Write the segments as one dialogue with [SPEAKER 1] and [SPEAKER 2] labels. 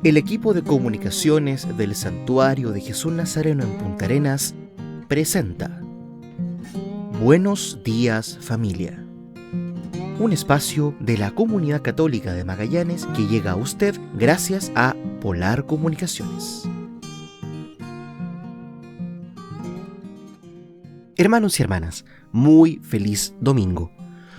[SPEAKER 1] El equipo de comunicaciones del Santuario de Jesús Nazareno en Punta Arenas presenta Buenos días, familia. Un espacio de la Comunidad Católica de Magallanes que llega a usted gracias a Polar Comunicaciones. Hermanos y hermanas, muy feliz domingo.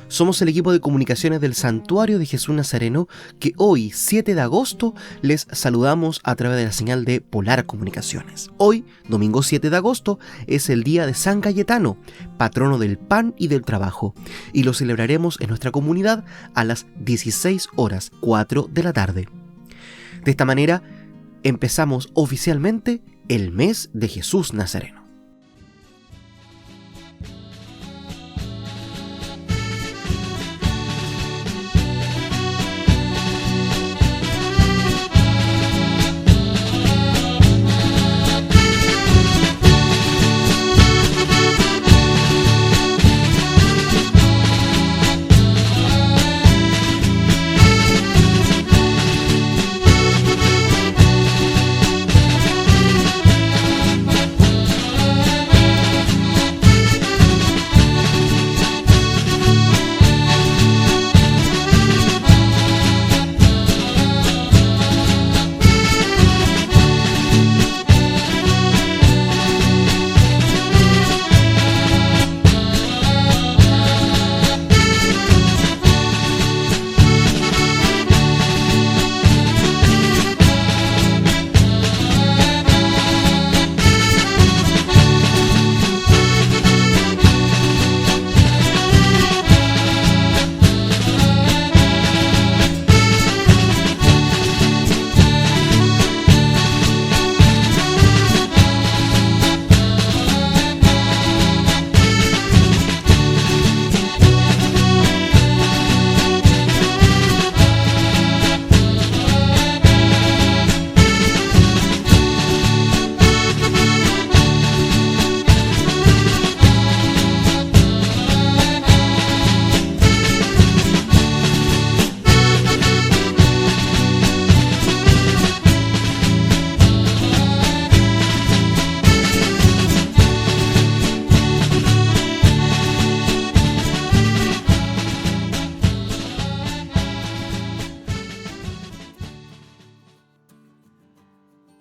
[SPEAKER 1] Somos el equipo de comunicaciones del Santuario de Jesús Nazareno que hoy, 7 de agosto, les saludamos a través de la señal de Polar Comunicaciones. Hoy, domingo 7 de agosto, es el día de San Cayetano, patrono del pan y del trabajo, y lo celebraremos en nuestra comunidad a las 16:04 de la tarde. De esta manera, empezamos oficialmente el mes de Jesús Nazareno.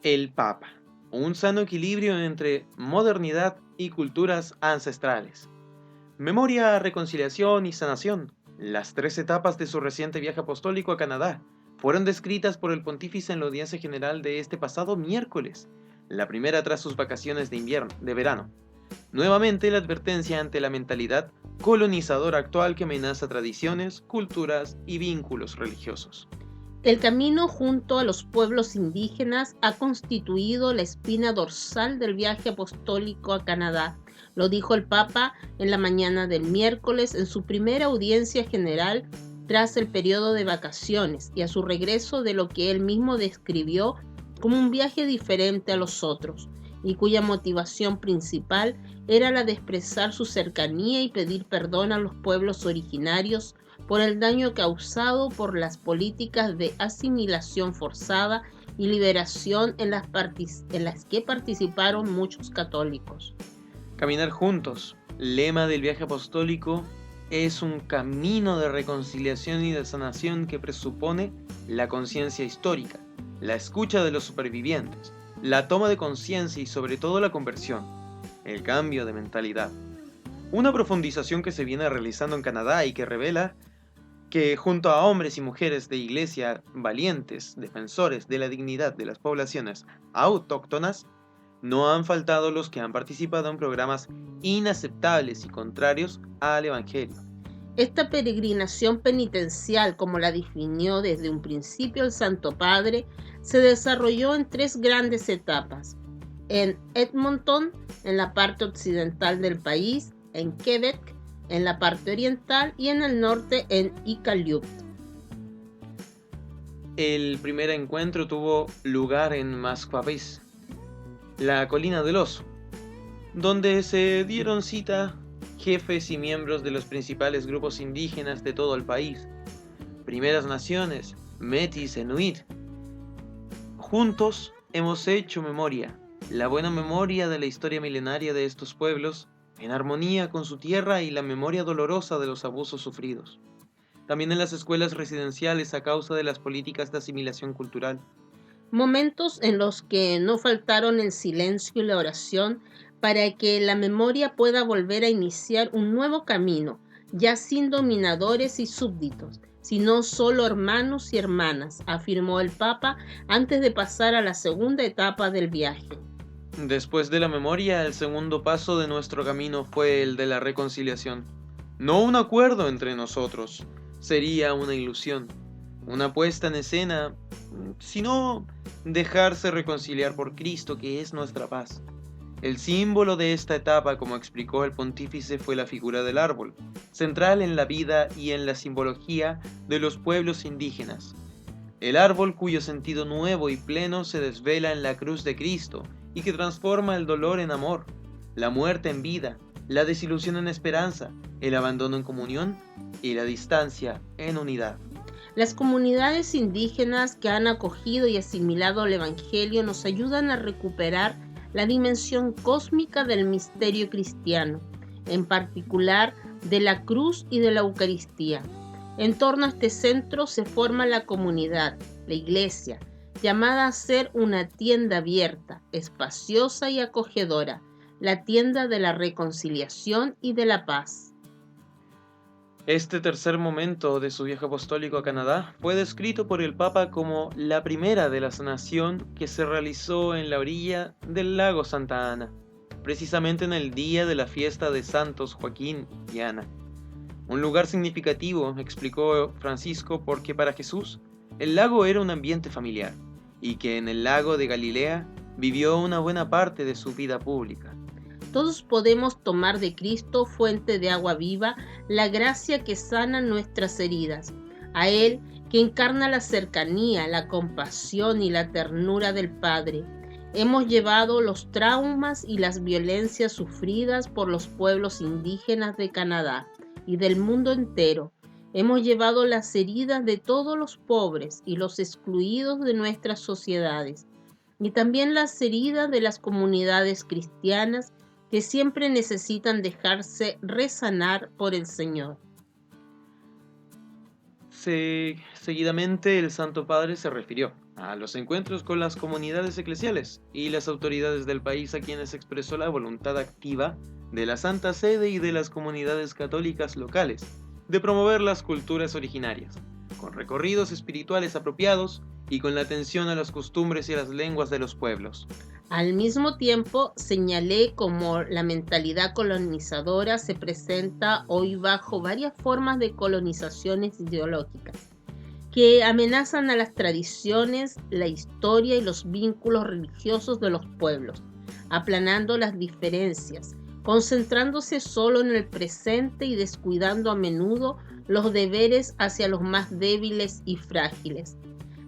[SPEAKER 2] El Papa, un sano equilibrio entre modernidad y culturas ancestrales. Memoria, reconciliación y sanación. Las 3 etapas de su reciente viaje apostólico a Canadá fueron descritas por el pontífice en la audiencia general de este pasado miércoles, la primera tras sus vacaciones de verano. Nuevamente la advertencia ante la mentalidad colonizadora actual que amenaza tradiciones, culturas y vínculos religiosos.
[SPEAKER 3] El camino junto a los pueblos indígenas ha constituido la espina dorsal del viaje apostólico a Canadá, lo dijo el Papa en la mañana del miércoles en su primera audiencia general tras el periodo de vacaciones y a su regreso de lo que él mismo describió como un viaje diferente a los otros, y cuya motivación principal era la de expresar su cercanía y pedir perdón a los pueblos originarios por el daño causado por las políticas de asimilación forzada y liberación en las que participaron muchos católicos.
[SPEAKER 2] Caminar juntos, lema del viaje apostólico, es un camino de reconciliación y de sanación que presupone la conciencia histórica, la escucha de los supervivientes, la toma de conciencia y sobre todo la conversión, el cambio de mentalidad. Una profundización que se viene realizando en Canadá y que revela que junto a hombres y mujeres de iglesia valientes, defensores de la dignidad de las poblaciones autóctonas, no han faltado los que han participado en programas inaceptables y contrarios al Evangelio.
[SPEAKER 3] Esta peregrinación penitencial, como la definió desde un principio el Santo Padre, se desarrolló en 3 grandes etapas: en Edmonton, en la parte occidental del país, en Quebec, en la parte oriental, y en el norte en Iqaluit.
[SPEAKER 2] El primer encuentro tuvo lugar en Masquavis, la colina del oso, donde se dieron cita jefes y miembros de los principales grupos indígenas de todo el país, primeras naciones, metis, inuit, Juntos hemos hecho memoria, la buena memoria de la historia milenaria de estos pueblos, en armonía con su tierra y la memoria dolorosa de los abusos sufridos. También en las escuelas residenciales a causa de las políticas de asimilación cultural.
[SPEAKER 3] Momentos en los que no faltaron el silencio y la oración para que la memoria pueda volver a iniciar un nuevo camino, ya sin dominadores y súbditos, sino solo hermanos y hermanas, afirmó el Papa antes de pasar a la segunda etapa del viaje.
[SPEAKER 2] Después de la memoria, el segundo paso de nuestro camino fue el de la reconciliación. No un acuerdo entre nosotros, sería una ilusión, una puesta en escena, sino dejarse reconciliar por Cristo, que es nuestra paz. El símbolo de esta etapa, como explicó el pontífice, fue la figura del árbol, central en la vida y en la simbología de los pueblos indígenas. El árbol cuyo sentido nuevo y pleno se desvela en la cruz de Cristo y que transforma el dolor en amor, la muerte en vida, la desilusión en esperanza, el abandono en comunión y la distancia en unidad.
[SPEAKER 3] Las comunidades indígenas que han acogido y asimilado el Evangelio nos ayudan a recuperar la dimensión cósmica del misterio cristiano, en particular de la cruz y de la Eucaristía. En torno a este centro se forma la comunidad, la iglesia, llamada a ser una tienda abierta, espaciosa y acogedora, la tienda de la reconciliación y de la paz.
[SPEAKER 2] Este tercer momento de su viaje apostólico a Canadá fue descrito por el Papa como la primera de la sanación que se realizó en la orilla del lago Santa Ana, precisamente en el día de la fiesta de Santos Joaquín y Ana. Un lugar significativo, explicó Francisco, porque para Jesús el lago era un ambiente familiar y que en el lago de Galilea vivió una buena parte de su vida pública.
[SPEAKER 3] Todos podemos tomar de Cristo, fuente de agua viva, la gracia que sana nuestras heridas. A Él, que encarna la cercanía, la compasión y la ternura del Padre. Hemos llevado los traumas y las violencias sufridas por los pueblos indígenas de Canadá y del mundo entero. Hemos llevado las heridas de todos los pobres y los excluidos de nuestras sociedades, y también las heridas de las comunidades cristianas que siempre necesitan dejarse resanar por el Señor.
[SPEAKER 2] Seguidamente el Santo Padre se refirió a los encuentros con las comunidades eclesiales y las autoridades del país, a quienes expresó la voluntad activa de la Santa Sede y de las comunidades católicas locales de promover las culturas originarias, con recorridos espirituales apropiados y con la atención a las costumbres y a las lenguas de los pueblos.
[SPEAKER 3] Al mismo tiempo, señalé cómo la mentalidad colonizadora se presenta hoy bajo varias formas de colonizaciones ideológicas que amenazan a las tradiciones, la historia y los vínculos religiosos de los pueblos, aplanando las diferencias, concentrándose solo en el presente y descuidando a menudo los deberes hacia los más débiles y frágiles.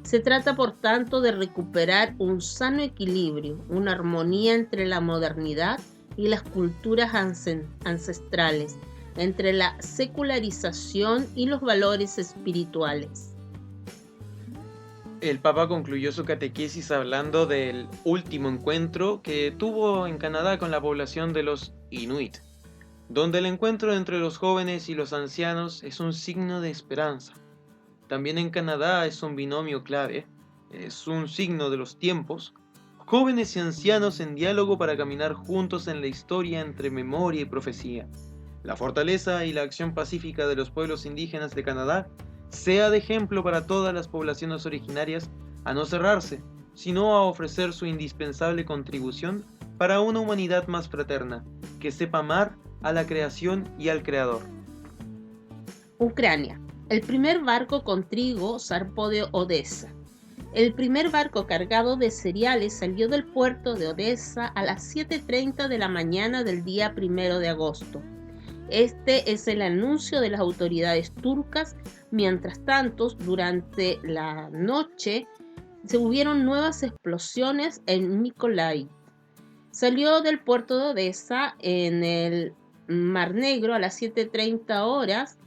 [SPEAKER 3] Se trata, por tanto, de recuperar un sano equilibrio, una armonía entre la modernidad y las culturas ancestrales, entre la secularización y los valores espirituales.
[SPEAKER 2] El Papa concluyó su catequesis hablando del último encuentro que tuvo en Canadá con la población de los Inuit, donde el encuentro entre los jóvenes y los ancianos es un signo de esperanza. También en Canadá es un binomio clave, es un signo de los tiempos, jóvenes y ancianos en diálogo para caminar juntos en la historia entre memoria y profecía. La fortaleza y la acción pacífica de los pueblos indígenas de Canadá sea de ejemplo para todas las poblaciones originarias a no cerrarse, sino a ofrecer su indispensable contribución para una humanidad más fraterna, que sepa amar a la creación y al Creador.
[SPEAKER 3] Ucrania. El primer barco con trigo zarpó de Odessa. El primer barco cargado de cereales salió del puerto de Odessa a las 7:30 de la mañana del día 1 de agosto. Este es el anuncio de las autoridades turcas. Mientras tanto, durante la noche se hubieron nuevas explosiones en Mykolaiv. Salió del puerto de Odessa en el Mar Negro a las 7:30 horas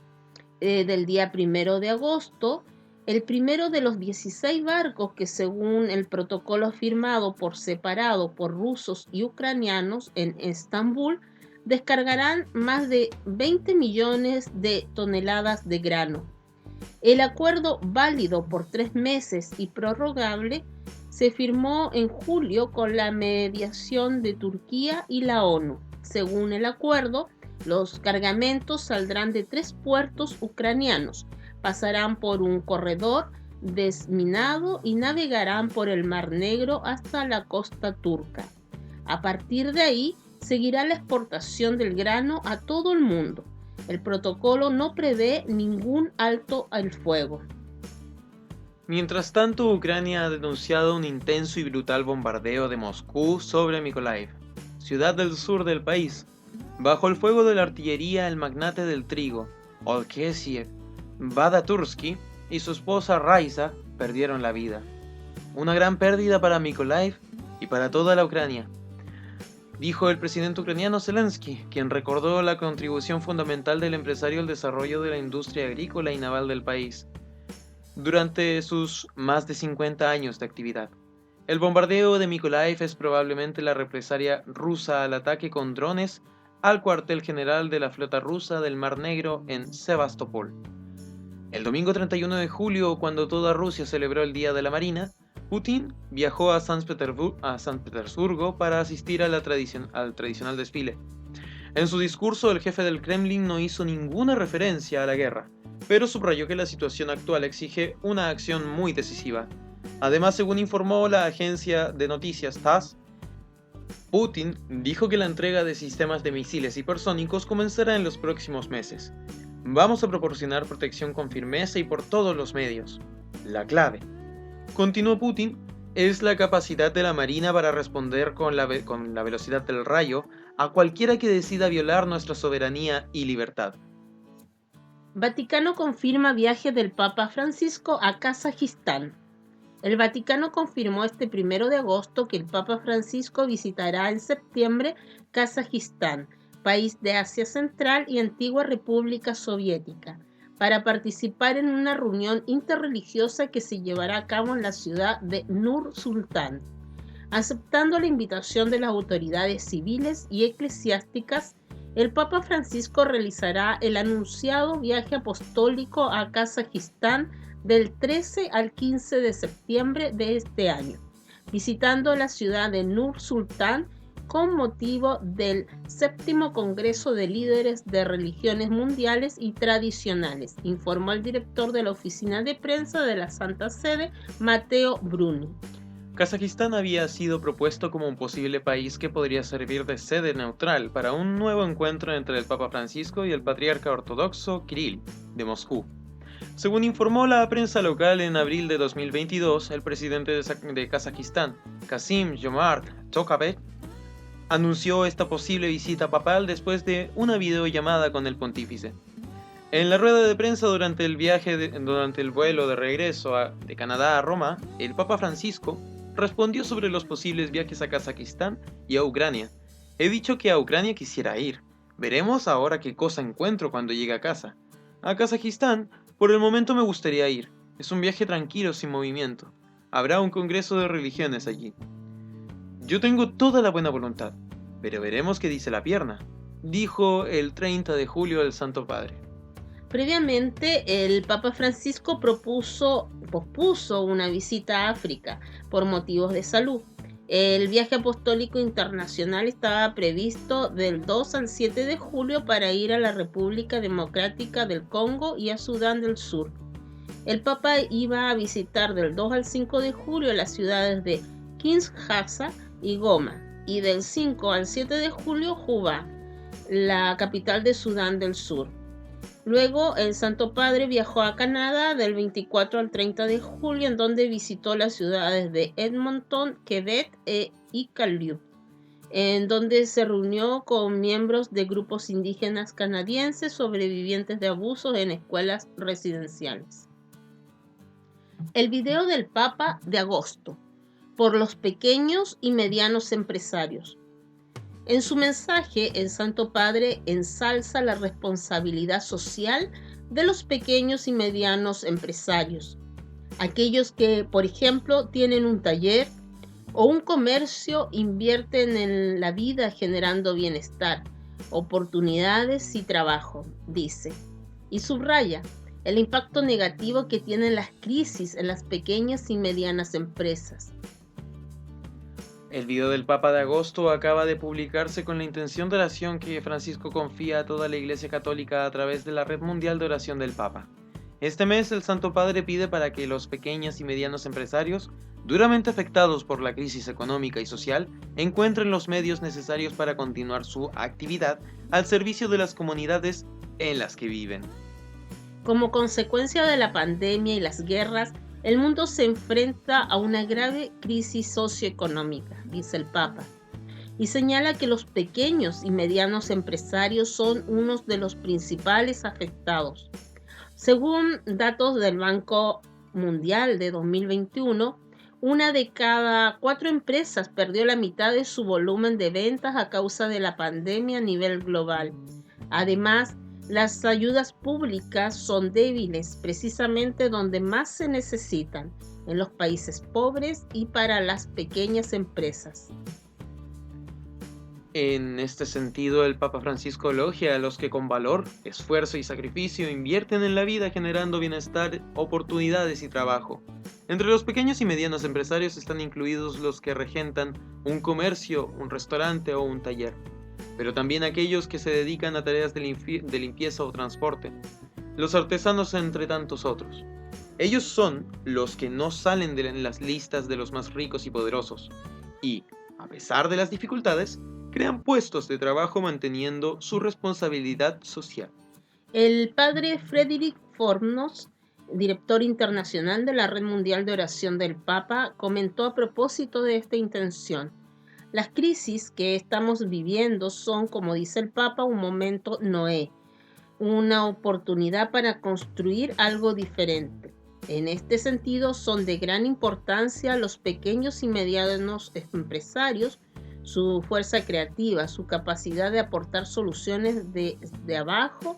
[SPEAKER 3] del día 1 de agosto El primero de los 16 barcos que, según el protocolo firmado por separado por rusos y ucranianos en Estambul, descargarán más de 20 millones de toneladas de grano. El acuerdo, válido por 3 meses y prorrogable, se firmó en julio con la mediación de Turquía y la ONU. Según el acuerdo, los cargamentos saldrán de 3 puertos ucranianos, pasarán por un corredor desminado y navegarán por el Mar Negro hasta la costa turca. A partir de ahí, seguirá la exportación del grano a todo el mundo. El protocolo no prevé ningún alto al fuego.
[SPEAKER 2] Mientras tanto, Ucrania ha denunciado un intenso y brutal bombardeo de Moscú sobre Mykolaiv, ciudad del sur del país. Bajo el fuego de la artillería, el magnate del trigo, Olkesiev Badatursky, y su esposa Raisa perdieron la vida. Una gran pérdida para Mykolaiv y para toda la Ucrania, dijo el presidente ucraniano Zelensky, quien recordó la contribución fundamental del empresario al desarrollo de la industria agrícola y naval del país durante sus más de 50 años de actividad. El bombardeo de Mykolaiv es probablemente la represalia rusa al ataque con drones al cuartel general de la flota rusa del Mar Negro en Sebastopol. El domingo 31 de julio, cuando toda Rusia celebró el Día de la Marina, Putin viajó a San Petersburgo para asistir al tradicional desfile. En su discurso, el jefe del Kremlin no hizo ninguna referencia a la guerra, pero subrayó que la situación actual exige una acción muy decisiva. Además, según informó la agencia de noticias TASS, Putin dijo que la entrega de sistemas de misiles hipersónicos comenzará en los próximos meses. Vamos a proporcionar protección con firmeza y por todos los medios. La clave, continuó Putin, es la capacidad de la Marina para responder con la velocidad del rayo a cualquiera que decida violar nuestra soberanía y libertad.
[SPEAKER 3] Vaticano confirma viaje del Papa Francisco a Kazajistán. El Vaticano confirmó este 1 de agosto que el Papa Francisco visitará en septiembre Kazajistán, país de Asia Central y antigua República Soviética, para participar en una reunión interreligiosa que se llevará a cabo en la ciudad de Nur Sultán. Aceptando la invitación de las autoridades civiles y eclesiásticas, el Papa Francisco realizará el anunciado viaje apostólico a Kazajistán del 13 al 15 de septiembre de este año, visitando la ciudad de Nur Sultán con motivo del 7º Congreso de Líderes de Religiones Mundiales y Tradicionales, informó el director de la Oficina de Prensa de la Santa Sede, Matteo Bruni.
[SPEAKER 2] Kazajistán había sido propuesto como un posible país que podría servir de sede neutral para un nuevo encuentro entre el Papa Francisco y el patriarca ortodoxo Kirill de Moscú. Según informó la prensa local, en abril de 2022, el presidente de Kazajistán, Kassym-Jomart Tokayev, anunció esta posible visita papal después de una videollamada con el pontífice. En la rueda de prensa durante el vuelo de regreso de Canadá a Roma, el Papa Francisco respondió sobre los posibles viajes a Kazajistán y a Ucrania. He dicho que a Ucrania quisiera ir. Veremos ahora qué cosa encuentro cuando llegue a casa. A Kazajistán, por el momento me gustaría ir. Es un viaje tranquilo, sin movimiento. Habrá un congreso de religiones allí. Yo tengo toda la buena voluntad, pero veremos qué dice la pierna, dijo el 30 de julio el Santo Padre.
[SPEAKER 3] Previamente, el Papa Francisco pospuso una visita a África por motivos de salud. El viaje apostólico internacional estaba previsto del 2 al 7 de julio para ir a la República Democrática del Congo y a Sudán del Sur. El Papa iba a visitar del 2 al 5 de julio las ciudades de Kinshasa y Goma, y del 5 al 7 de julio Juba, la capital de Sudán del Sur. Luego, el Santo Padre viajó a Canadá del 24 al 30 de julio, en donde visitó las ciudades de Edmonton, Quebec y Iqaluit, en donde se reunió con miembros de grupos indígenas canadienses sobrevivientes de abusos en escuelas residenciales. El video del Papa de agosto, por los pequeños y medianos empresarios. En su mensaje, el Santo Padre ensalza la responsabilidad social de los pequeños y medianos empresarios. Aquellos que, por ejemplo, tienen un taller o un comercio invierten en la vida generando bienestar, oportunidades y trabajo, dice. Y subraya el impacto negativo que tienen las crisis en las pequeñas y medianas empresas.
[SPEAKER 2] El video del Papa de agosto acaba de publicarse con la intención de oración que Francisco confía a toda la Iglesia Católica a través de la Red Mundial de Oración del Papa. Este mes el Santo Padre pide para que los pequeños y medianos empresarios, duramente afectados por la crisis económica y social, encuentren los medios necesarios para continuar su actividad al servicio de las comunidades en las que viven.
[SPEAKER 3] Como consecuencia de la pandemia y las guerras, el mundo se enfrenta a una grave crisis socioeconómica, dice el Papa, y señala que los pequeños y medianos empresarios son unos de los principales afectados. Según datos del Banco Mundial de 2021, una de cada 4 empresas perdió la mitad de su volumen de ventas a causa de la pandemia a nivel global. Además, las ayudas públicas son débiles, precisamente donde más se necesitan, en los países pobres y para las pequeñas empresas.
[SPEAKER 2] En este sentido, el Papa Francisco elogia a los que con valor, esfuerzo y sacrificio invierten en la vida generando bienestar, oportunidades y trabajo. Entre los pequeños y medianos empresarios están incluidos los que regentan un comercio, un restaurante o un taller, pero también aquellos que se dedican a tareas de limpieza o transporte, los artesanos entre tantos otros. Ellos son los que no salen de las listas de los más ricos y poderosos, y, a pesar de las dificultades, crean puestos de trabajo manteniendo su responsabilidad social.
[SPEAKER 3] El padre Frédéric Fornos, director internacional de la Red Mundial de Oración del Papa, comentó a propósito de esta intención: las crisis que estamos viviendo son, como dice el Papa, un momento Noé, una oportunidad para construir algo diferente. En este sentido, son de gran importancia los pequeños y medianos empresarios, su fuerza creativa, su capacidad de aportar soluciones de abajo.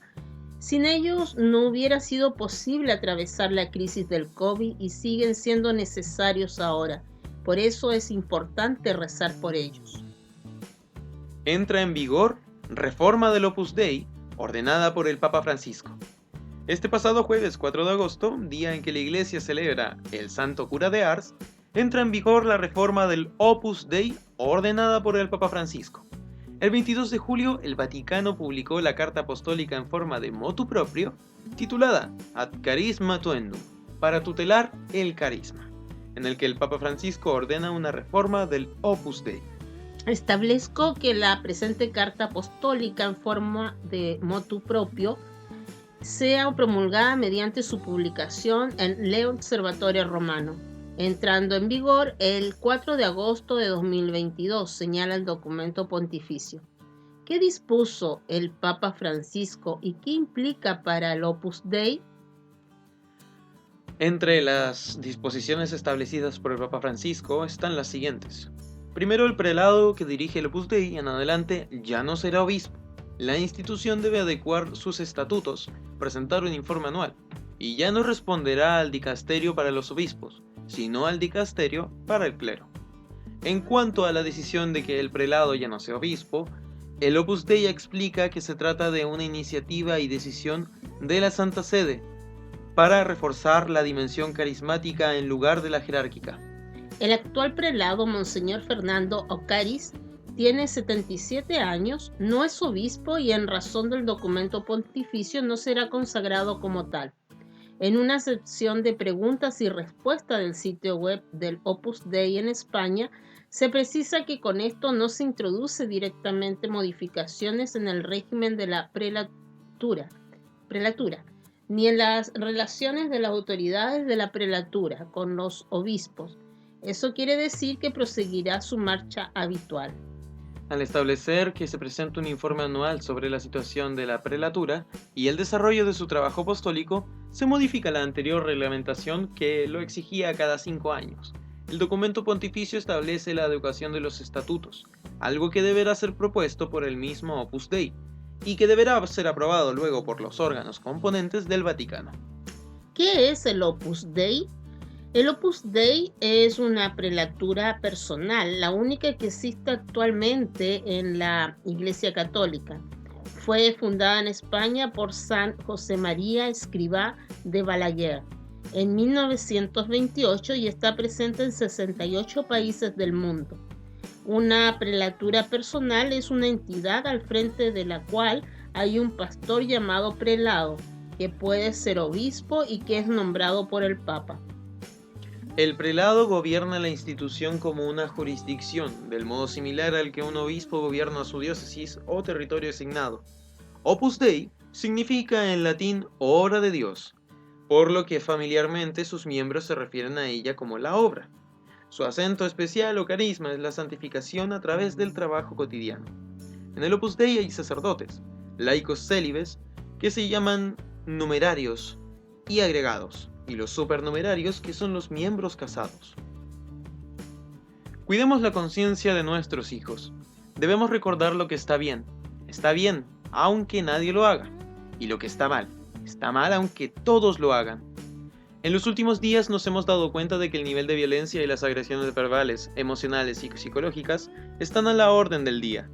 [SPEAKER 3] Sin ellos no hubiera sido posible atravesar la crisis del COVID y siguen siendo necesarios ahora. Por eso es importante rezar por ellos.
[SPEAKER 2] Entra en vigor reforma del Opus Dei, ordenada por el Papa Francisco. Este pasado jueves 4 de agosto, día en que la Iglesia celebra el Santo Cura de Ars, entra en vigor la reforma del Opus Dei, ordenada por el Papa Francisco. El 22 de julio, el Vaticano publicó la carta apostólica en forma de motu proprio, titulada Ad Charisma Tuendum, para tutelar el carisma, en el que el Papa Francisco ordena una reforma del Opus Dei.
[SPEAKER 3] Establezco que la presente carta apostólica en forma de motu proprio sea promulgada mediante su publicación en Le Osservatore Romano, entrando en vigor el 4 de agosto de 2022, señala el documento pontificio. ¿Qué dispuso el Papa Francisco y qué implica para el Opus Dei?
[SPEAKER 2] Entre las disposiciones establecidas por el Papa Francisco están las siguientes. Primero, el prelado que dirige el Opus Dei en adelante ya no será obispo. La institución debe adecuar sus estatutos, presentar un informe anual, y ya no responderá al dicasterio para los obispos, sino al dicasterio para el clero. En cuanto a la decisión de que el prelado ya no sea obispo, el Opus Dei explica que se trata de una iniciativa y decisión de la Santa Sede para reforzar la dimensión carismática en lugar de la jerárquica.
[SPEAKER 3] El actual prelado, Monseñor Fernando Ocaris, tiene 77 años, no es obispo y en razón del documento pontificio no será consagrado como tal. En una sección de preguntas y respuestas del sitio web del Opus Dei en España, se precisa que con esto no se introduce directamente modificaciones en el régimen de la prelatura, ni en las relaciones de las autoridades de la prelatura con los obispos. Eso quiere decir que proseguirá su marcha habitual.
[SPEAKER 2] Al establecer que se presenta un informe anual sobre la situación de la prelatura y el desarrollo de su trabajo apostólico, se modifica la anterior reglamentación que lo exigía cada 5 años. El documento pontificio establece la adecuación de los estatutos, algo que deberá ser propuesto por el mismo Opus Dei, y que deberá ser aprobado luego por los órganos componentes del Vaticano.
[SPEAKER 3] ¿Qué es el Opus Dei? El Opus Dei es una prelatura personal, la única que existe actualmente en la Iglesia Católica. Fue fundada en España por San José María Escrivá de Balaguer en 1928 y está presente en 68 países del mundo. Una prelatura personal es una entidad al frente de la cual hay un pastor llamado prelado, que puede ser obispo y que es nombrado por el Papa.
[SPEAKER 2] El prelado gobierna la institución como una jurisdicción, del modo similar al que un obispo gobierna su diócesis o territorio asignado. Opus Dei significa en latín obra de Dios, por lo que familiarmente sus miembros se refieren a ella como la obra. Su acento especial o carisma es la santificación a través del trabajo cotidiano. En el Opus Dei hay sacerdotes, laicos célibes, que se llaman numerarios y agregados, y los supernumerarios, que son los miembros casados. Cuidemos la conciencia de nuestros hijos. Debemos recordar lo que está bien, aunque nadie lo haga, y lo que está mal aunque todos lo hagan. En los últimos días nos hemos dado cuenta de que el nivel de violencia y las agresiones verbales, emocionales y psicológicas están a la orden del día.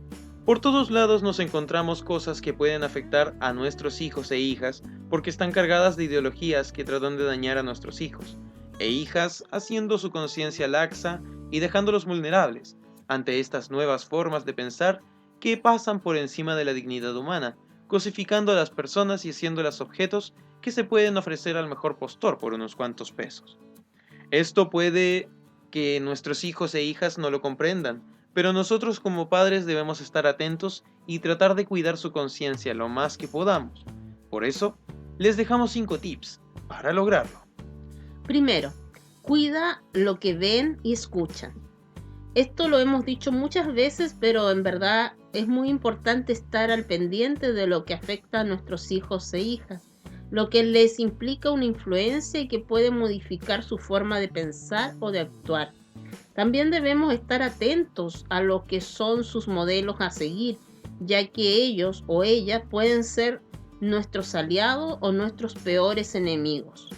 [SPEAKER 2] Por todos lados nos encontramos cosas que pueden afectar a nuestros hijos e hijas porque están cargadas de ideologías que tratan de dañar a nuestros hijos e hijas, haciendo su conciencia laxa y dejándolos vulnerables ante estas nuevas formas de pensar que pasan por encima de la dignidad humana, cosificando a las personas y haciéndolas objetos que se pueden ofrecer al mejor postor por unos cuantos pesos. Esto puede que nuestros hijos e hijas no lo comprendan, pero nosotros como padres debemos estar atentos y tratar de cuidar su conciencia lo más que podamos. Por eso, les dejamos 5 tips para lograrlo.
[SPEAKER 3] Primero, cuida lo que ven y escuchan. Esto lo hemos dicho muchas veces, pero en verdad es muy importante estar al pendiente de lo que afecta a nuestros hijos e hijas, lo que les implica una influencia y que puede modificar su forma de pensar o de actuar. También debemos estar atentos a lo que son sus modelos a seguir, ya que ellos o ellas pueden ser nuestros aliados o nuestros peores enemigos.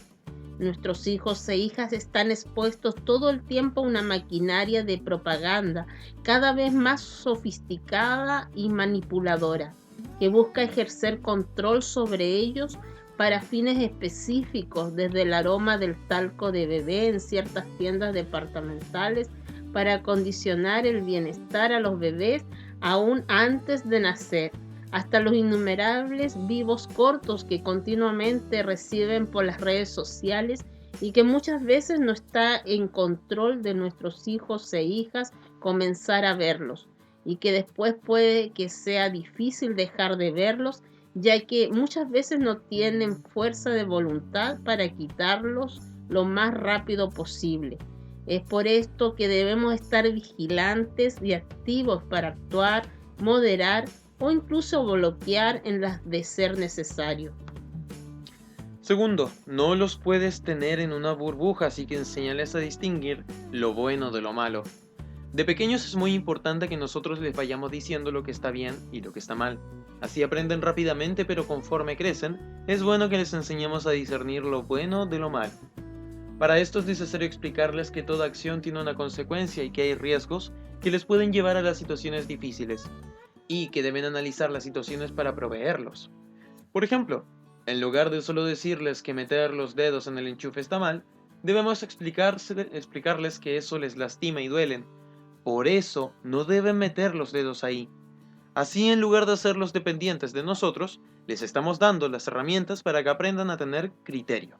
[SPEAKER 3] Nuestros hijos e hijas están expuestos todo el tiempo a una maquinaria de propaganda cada vez más sofisticada y manipuladora, que busca ejercer control sobre ellos para fines específicos, desde el aroma del talco de bebé en ciertas tiendas departamentales para condicionar el bienestar a los bebés aún antes de nacer, hasta los innumerables vivos cortos que continuamente reciben por las redes sociales y que muchas veces no está en control de nuestros hijos e hijas comenzar a verlos, y que después puede que sea difícil dejar de verlos, ya que muchas veces no tienen fuerza de voluntad para quitarlos lo más rápido posible. Es por esto que debemos estar vigilantes y activos para actuar, moderar o incluso bloquear en las de ser necesario.
[SPEAKER 2] Segundo, no los puedes tener en una burbuja, así que enséñales a distinguir lo bueno de lo malo. De pequeños es muy importante que nosotros les vayamos diciendo lo que está bien y lo que está mal. Así aprenden rápidamente, pero conforme crecen, es bueno que les enseñemos a discernir lo bueno de lo malo. Para esto es necesario explicarles que toda acción tiene una consecuencia y que hay riesgos que les pueden llevar a las situaciones difíciles, y que deben analizar las situaciones para proveerlos. Por ejemplo, en lugar de solo decirles que meter los dedos en el enchufe está mal, debemos explicarles que eso les lastima y duelen. Por eso no deben meter los dedos ahí. Así, en lugar de hacerlos dependientes de nosotros, les estamos dando las herramientas para que aprendan a tener criterio.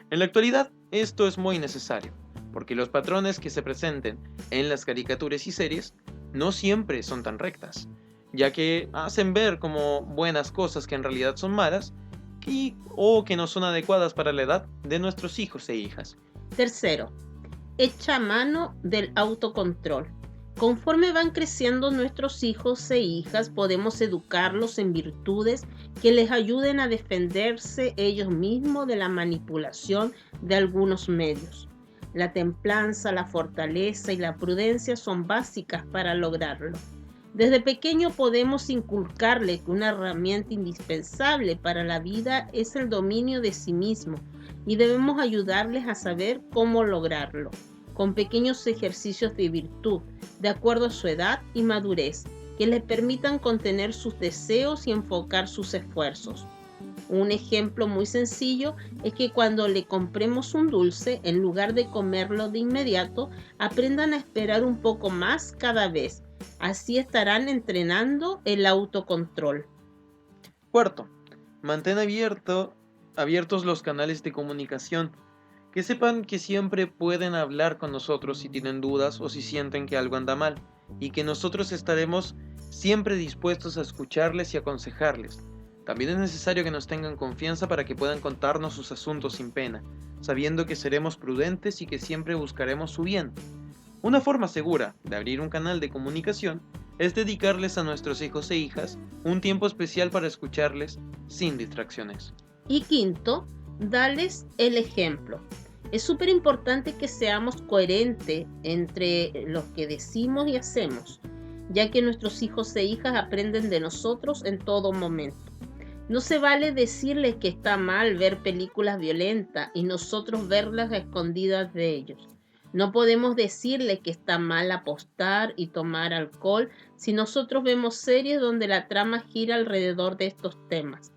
[SPEAKER 2] En la actualidad, esto es muy necesario, porque los patrones que se presenten en las caricaturas y series no siempre son tan rectas, ya que hacen ver como buenas cosas que en realidad son malas o que no son adecuadas para la edad de nuestros hijos e hijas.
[SPEAKER 3] Tercero, echa mano del autocontrol. Conforme van creciendo nuestros hijos e hijas, podemos educarlos en virtudes que les ayuden a defenderse ellos mismos de la manipulación de algunos medios. La templanza, la fortaleza y la prudencia son básicas para lograrlo. Desde pequeño podemos inculcarle que una herramienta indispensable para la vida es el dominio de sí mismo, y debemos ayudarles a saber cómo lograrlo, con pequeños ejercicios de virtud, de acuerdo a su edad y madurez, que les permitan contener sus deseos y enfocar sus esfuerzos. Un ejemplo muy sencillo es que cuando le compremos un dulce, en lugar de comerlo de inmediato, aprendan a esperar un poco más cada vez. Así estarán entrenando el autocontrol.
[SPEAKER 2] Cuarto, mantén abiertos los canales de comunicación. Que sepan que siempre pueden hablar con nosotros si tienen dudas o si sienten que algo anda mal, y que nosotros estaremos siempre dispuestos a escucharles y aconsejarles. También es necesario que nos tengan confianza para que puedan contarnos sus asuntos sin pena, sabiendo que seremos prudentes y que siempre buscaremos su bien. Una forma segura de abrir un canal de comunicación es dedicarles a nuestros hijos e hijas un tiempo especial para escucharles sin distracciones.
[SPEAKER 3] Y quinto, darles el ejemplo. Es súper importante que seamos coherentes entre lo que decimos y hacemos, ya que nuestros hijos e hijas aprenden de nosotros en todo momento. No se vale decirles que está mal ver películas violentas y nosotros verlas a escondidas de ellos. No podemos decirles que está mal apostar y tomar alcohol si nosotros vemos series donde la trama gira alrededor de estos temas.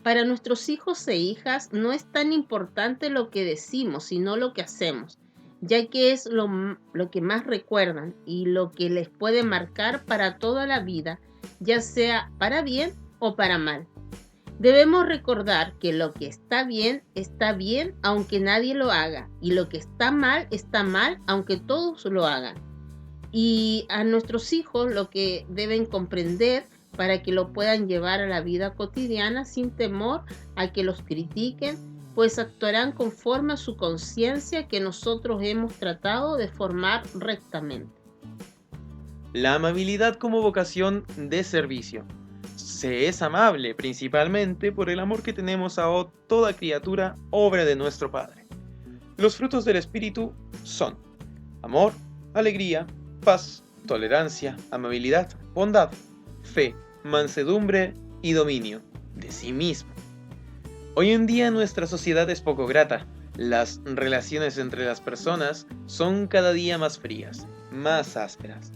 [SPEAKER 3] Para nuestros hijos e hijas no es tan importante lo que decimos, sino lo que hacemos, ya que es lo que más recuerdan y lo que les puede marcar para toda la vida, ya sea para bien o para mal. Debemos recordar que lo que está bien aunque nadie lo haga, y lo que está mal aunque todos lo hagan. Y a nuestros hijos lo que deben comprender para que lo puedan llevar a la vida cotidiana sin temor a que los critiquen, pues actuarán conforme a su conciencia que nosotros hemos tratado de formar rectamente.
[SPEAKER 2] La amabilidad como vocación de servicio. Se es amable principalmente por el amor que tenemos a toda criatura, obra de nuestro Padre. Los frutos del Espíritu son amor, alegría, paz, tolerancia, amabilidad, bondad, fe, mansedumbre y dominio de sí mismo. Hoy en día nuestra sociedad es poco grata. Las relaciones entre las personas son cada día más frías, más ásperas.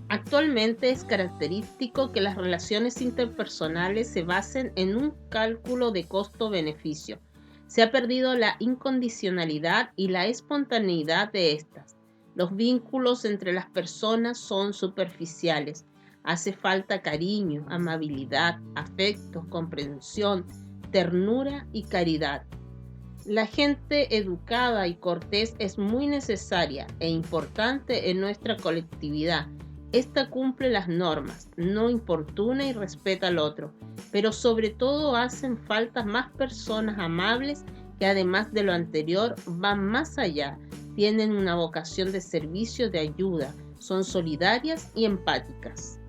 [SPEAKER 3] Actualmente es característico que las relaciones interpersonales se basen en un cálculo de costo-beneficio. Se ha perdido la incondicionalidad y la espontaneidad de estas. Los vínculos entre las personas son superficiales. Hace falta cariño, amabilidad, afecto, comprensión, ternura y caridad. La gente educada y cortés es muy necesaria e importante en nuestra colectividad. Esta cumple las normas, no importuna y respeta al otro, pero sobre todo hacen falta más personas amables que además de lo anterior van más allá, tienen una vocación de servicio, de ayuda, son solidarias y empáticas.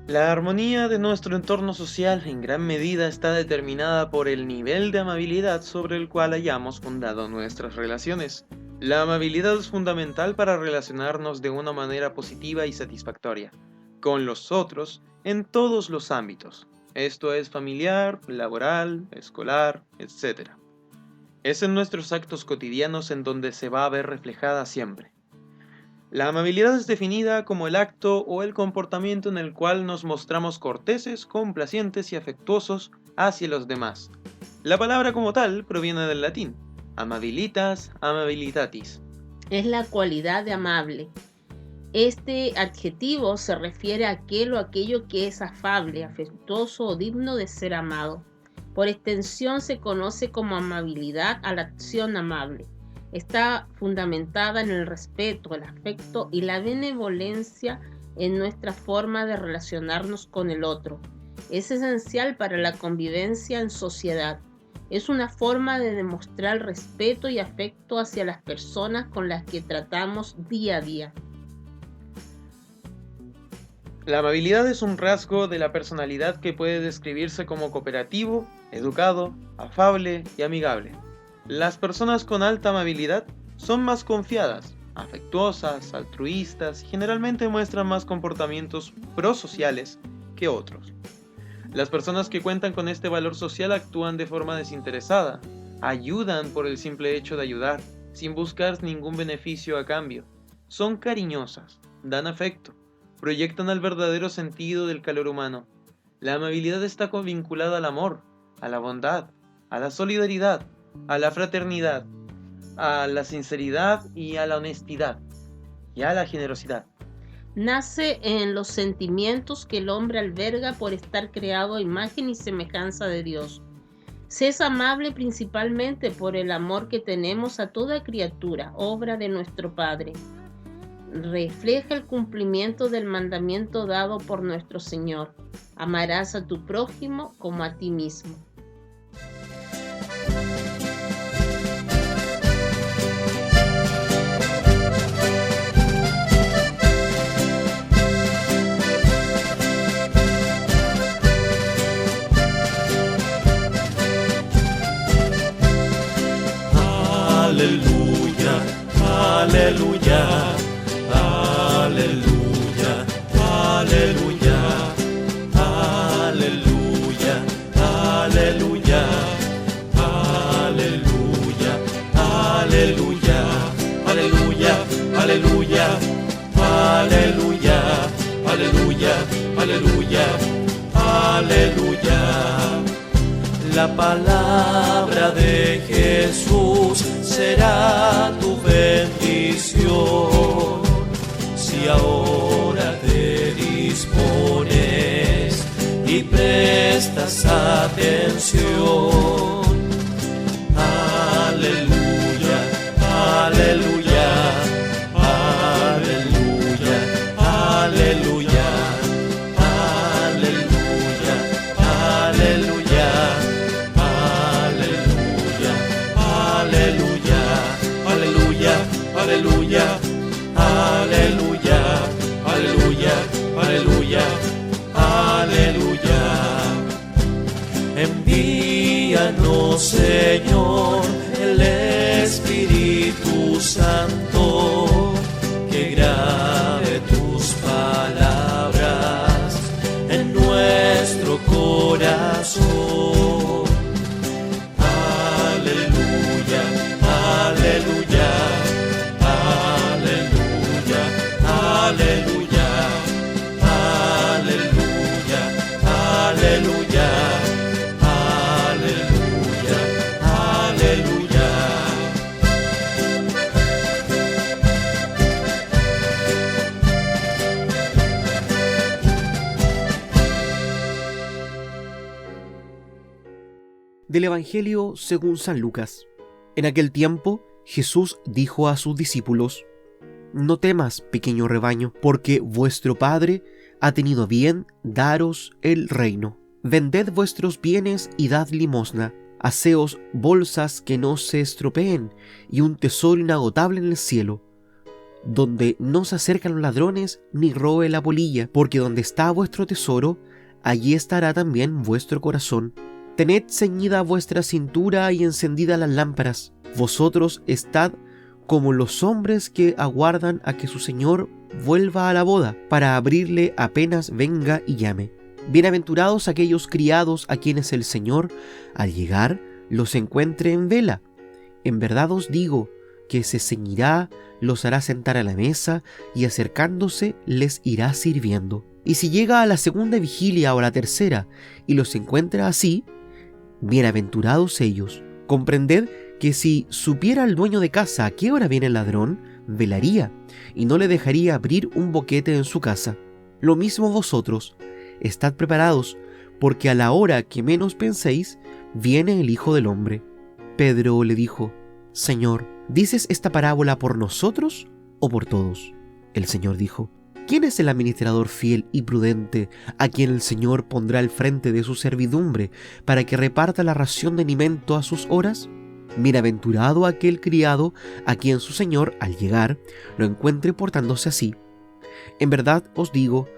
[SPEAKER 2] La armonía de nuestro entorno social en gran medida está determinada por el nivel de amabilidad sobre el cual hayamos fundado nuestras relaciones. La amabilidad es fundamental para relacionarnos de una manera positiva y satisfactoria con los otros en todos los ámbitos. Esto es familiar, laboral, escolar, etc. Es en nuestros actos cotidianos en donde se va a ver reflejada siempre. La amabilidad es definida como el acto o el comportamiento en el cual nos mostramos corteses, complacientes y afectuosos hacia los demás. La palabra como tal proviene del latín, amabilitas, amabilitatis.
[SPEAKER 3] Es la cualidad de amable. Este adjetivo se refiere a aquel o aquello que es afable, afectuoso o digno de ser amado. Por extensión se conoce como amabilidad a la acción amable. Está fundamentada en el respeto, el afecto y la benevolencia en nuestra forma de relacionarnos con el otro. Es esencial para la convivencia en sociedad. Es una forma de demostrar respeto y afecto hacia las personas con las que tratamos día a día.
[SPEAKER 2] La amabilidad es un rasgo de la personalidad que puede describirse como cooperativo, educado, afable y amigable. Las personas con alta amabilidad son más confiadas, afectuosas, altruistas y generalmente muestran más comportamientos prosociales que otros. Las personas que cuentan con este valor social actúan de forma desinteresada, Ayudan por el simple hecho de ayudar, sin buscar ningún beneficio a cambio. Son cariñosas, dan afecto, proyectan el verdadero sentido del calor humano. La amabilidad está vinculada al amor, a la bondad, a la solidaridad, a la fraternidad, a la sinceridad y a la honestidad, y a la generosidad.
[SPEAKER 3] Nace en los sentimientos que el hombre alberga por estar creado a imagen y semejanza de Dios. Se es amable principalmente por el amor que tenemos a toda criatura, obra de nuestro Padre. Refleja el cumplimiento del mandamiento dado por nuestro Señor: amarás a tu prójimo como a ti mismo.
[SPEAKER 4] Aleluya, aleluya, aleluya, aleluya, aleluya, aleluya, aleluya, aleluya, aleluya, aleluya, aleluya, aleluya, aleluya, aleluya. La palabra de Jesús será tu bendición. Si ahora te dispones y prestas atención. Aleluya, aleluya, aleluya, aleluya, aleluya, aleluya. Aleluya, aleluya, aleluya, aleluya, aleluya. Envíanos, Señor, el Espíritu Santo, que grabe tus palabras en nuestro corazón. Aleluya, aleluya. Aleluya, aleluya, aleluya, aleluya, aleluya.
[SPEAKER 1] Del Evangelio según San Lucas. En aquel tiempo, Jesús dijo a sus discípulos: No temas, pequeño rebaño, porque vuestro Padre ha tenido bien daros el reino. Vended vuestros bienes y dad limosna. Haceos bolsas que no se estropeen y un tesoro inagotable en el cielo, donde no se acercan los ladrones ni robe la polilla, porque donde está vuestro tesoro, allí estará también vuestro corazón. Tened ceñida vuestra cintura y encendidas las lámparas. Vosotros estad como los hombres que aguardan a que su señor vuelva a la boda, para abrirle apenas venga y llame. Bienaventurados aquellos criados a quienes el Señor, al llegar, los encuentre en vela. En verdad os digo que se ceñirá, los hará sentar a la mesa y acercándose les irá sirviendo. Y si llega a la segunda vigilia o a la tercera y los encuentra así, bienaventurados ellos. Comprended que si supiera el dueño de casa a qué hora viene el ladrón, velaría y no le dejaría abrir un boquete en su casa. Lo mismo vosotros, estad preparados, porque a la hora que menos penséis, viene el Hijo del Hombre. Pedro le dijo: Señor, ¿dices esta parábola por nosotros o por todos? El Señor dijo: ¿Quién es el administrador fiel y prudente a quien el Señor pondrá al frente de su servidumbre para que reparta la ración de alimento a sus horas? Bienaventurado aquel criado a quien su señor, al llegar, lo encuentre portándose así. En verdad os digo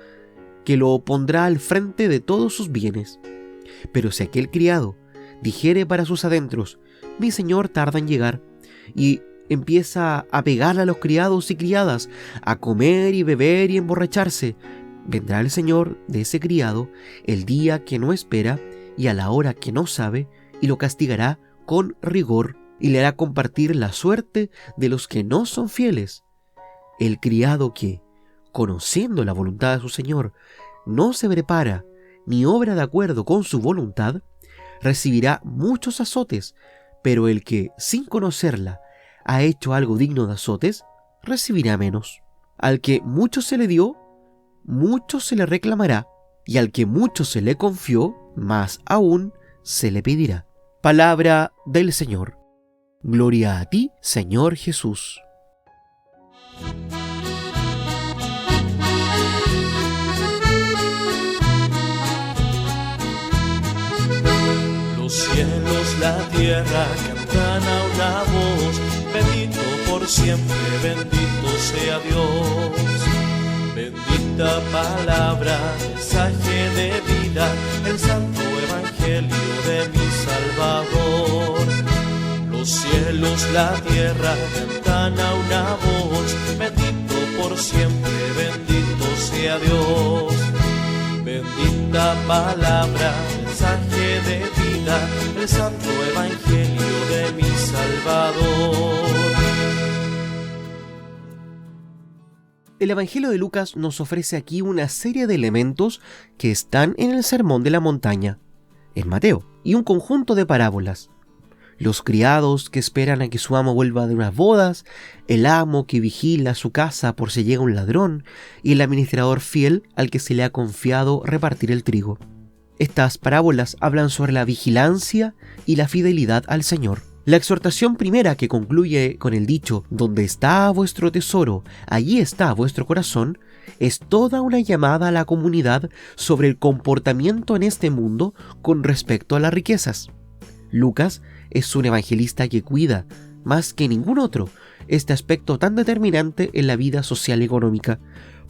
[SPEAKER 1] que lo pondrá al frente de todos sus bienes. Pero si aquel criado dijere para sus adentros: mi señor tarda en llegar, y empieza a pegar a los criados y criadas, a comer y beber y emborracharse, vendrá el señor de ese criado el día que no espera y a la hora que no sabe, y lo castigará con rigor y le hará compartir la suerte de los que no son fieles. El criado que, conociendo la voluntad de su señor, no se prepara ni obra de acuerdo con su voluntad, recibirá muchos azotes, pero el que, sin conocerla, ha hecho algo digno de azotes, recibirá menos. Al que mucho se le dio, mucho se le reclamará, y al que mucho se le confió, más aún se le pedirá. Palabra del Señor. Gloria a ti, Señor Jesús.
[SPEAKER 4] Los cielos, la tierra cantan a una voz, bendito por siempre, bendito sea Dios. Bendita palabra, mensaje de vida, el santo evangelio de mi Salvador. Los cielos, la tierra cantan a una voz, bendito por siempre, bendito sea Dios. Bendita palabra, mensaje de vida, el santo evangelio de mi Salvador.
[SPEAKER 1] El Evangelio de Lucas nos ofrece aquí una serie de elementos que están en el Sermón de la Montaña, en Mateo, y un conjunto de parábolas. Los criados que esperan a que su amo vuelva de unas bodas, el amo que vigila su casa por si llega un ladrón, y el administrador fiel al que se le ha confiado repartir el trigo. Estas parábolas hablan sobre la vigilancia y la fidelidad al Señor. La exhortación primera, que concluye con el dicho «Donde está vuestro tesoro, allí está vuestro corazón», es toda una llamada a la comunidad sobre el comportamiento en este mundo con respecto a las riquezas. Lucas es un evangelista que cuida, más que ningún otro, este aspecto tan determinante en la vida social y económica,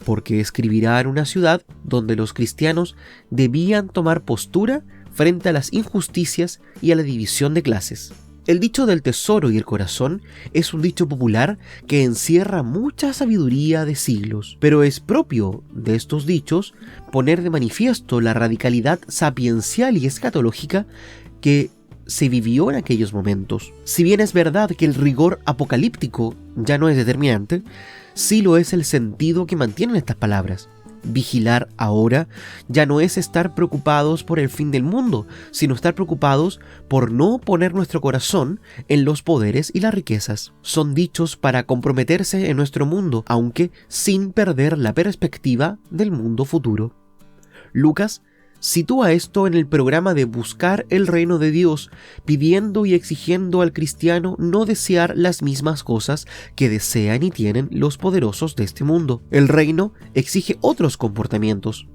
[SPEAKER 1] porque escribirá en una ciudad donde los cristianos debían tomar postura frente a las injusticias y a la división de clases. El dicho del tesoro y el corazón es un dicho popular que encierra mucha sabiduría de siglos, pero es propio de estos dichos poner de manifiesto la radicalidad sapiencial y escatológica que se vivió en aquellos momentos. Si bien es verdad que el rigor apocalíptico ya no es determinante, sí lo es el sentido que mantienen estas palabras. Vigilar ahora ya no es estar preocupados por el fin del mundo, sino estar preocupados por no poner nuestro corazón en los poderes y las riquezas. Son dichos para comprometerse en nuestro mundo, aunque sin perder la perspectiva del mundo futuro. Lucas sitúa esto en el programa de buscar el reino de Dios, pidiendo y exigiendo al cristiano no desear las mismas cosas que desean y tienen los poderosos de este mundo. El reino exige otros comportamientos.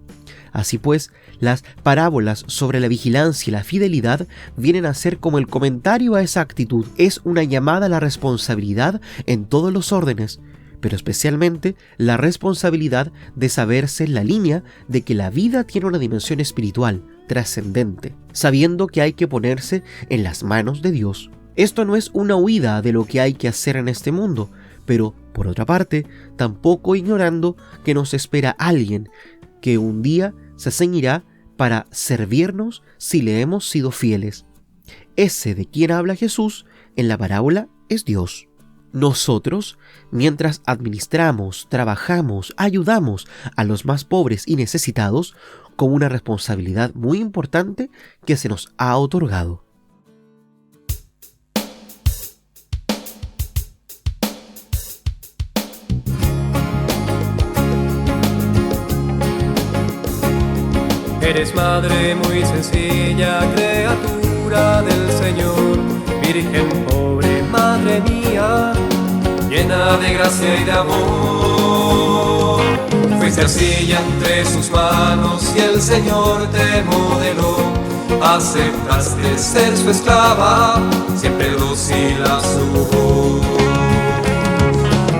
[SPEAKER 1] Así pues, las parábolas sobre la vigilancia y la fidelidad vienen a ser como el comentario a esa actitud. Es una llamada a la responsabilidad en todos los órdenes, pero especialmente la responsabilidad de saberse en la línea de que la vida tiene una dimensión espiritual, trascendente, sabiendo que hay que ponerse en las manos de Dios. Esto no es una huida de lo que hay que hacer en este mundo, pero, por otra parte, tampoco ignorando que nos espera alguien que un día se ceñirá para servirnos si le hemos sido fieles. Ese de quien habla Jesús en la parábola es Dios. Nosotros, mientras administramos, trabajamos, ayudamos a los más pobres y necesitados, con una responsabilidad muy importante que se nos ha otorgado.
[SPEAKER 5] Eres madre muy sencilla, criatura del Señor, virgen pobre, madre mía, llena de gracia y de amor. Fuiste arcilla entre sus manos y el Señor te modeló. Aceptaste ser su esclava, siempre dócil a su voz.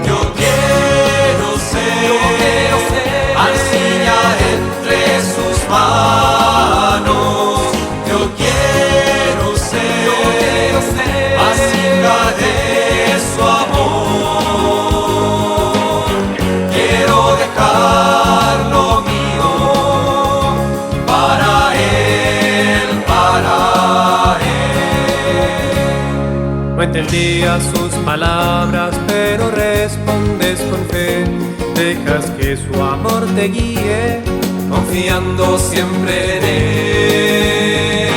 [SPEAKER 5] Yo quiero ser arcilla entre sus manos. Yo quiero ser vasija de su amor. Quiero dejar lo mío para Él, para Él. confías sus palabras, pero respondes con fe. Dejas que su amor te guíe, confiando siempre en él.